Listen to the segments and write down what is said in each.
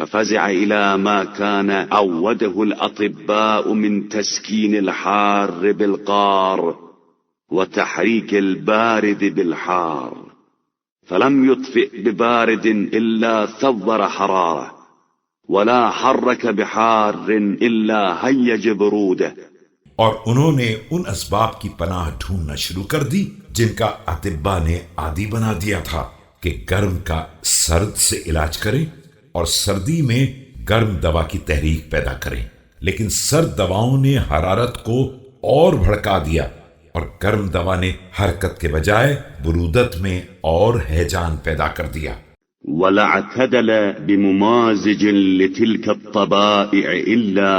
ففزع إلى ما كان عوده الأطباء من تسكين الحار بالقار وتحريك البارد بالحار، فلم يطفئ ببارد إلا ثور حرارة، ولا حرك بحار إلا هيج بروده. اور انہوں نے ان اسباب کی پناہ ڈھونڈنا شروع کر دی جن کا اطباء نے عادی بنا دیا تھا کہ گرم کا سرد سے علاج کریں اور سردی میں گرم دوا کی تحریک پیدا کریں، لیکن سرد دواؤں نے حرارت کو اور بھڑکا دیا اور گرم دوا نے حرکت کے بجائے برودت میں اور ہیجان پیدا کر دیا. ولا اعتدل بممازج لتلك الطبائع إلا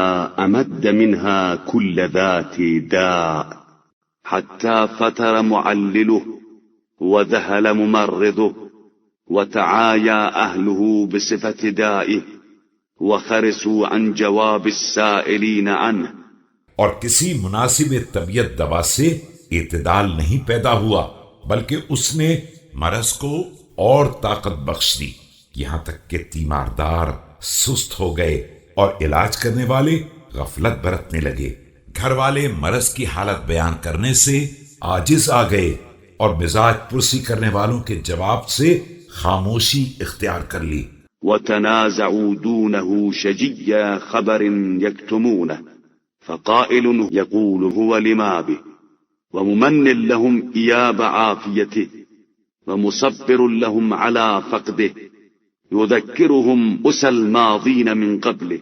أمد منها كل ذات داء حتى فتر معلله وذهل ممرضه وتعايا أهله بصفة دائه وخرسوا عن جواب السائلين عنه. اور کسی مناسب طبیعت دوا سے اعتدال نہیں پیدا ہوا بلکہ اس نے مرض کو اور طاقت بخش دی، یہاں تک کہ تیماردار سست ہو گئے اور علاج کرنے والے غفلت برتنے لگے. گھر والے مرض کی حالت بیان کرنے سے عاجز آ گئے اور مزاج پرسی کرنے والوں کے جواب سے خاموشی اختیار کر لی. وتنازعوا دونه شجي خبر يكتمونه، فقائل يقول هو لما به، وممن لهم إياب عافيته، ومصبر لهم على فقده، يذكرهم أسى الماضين من قبله.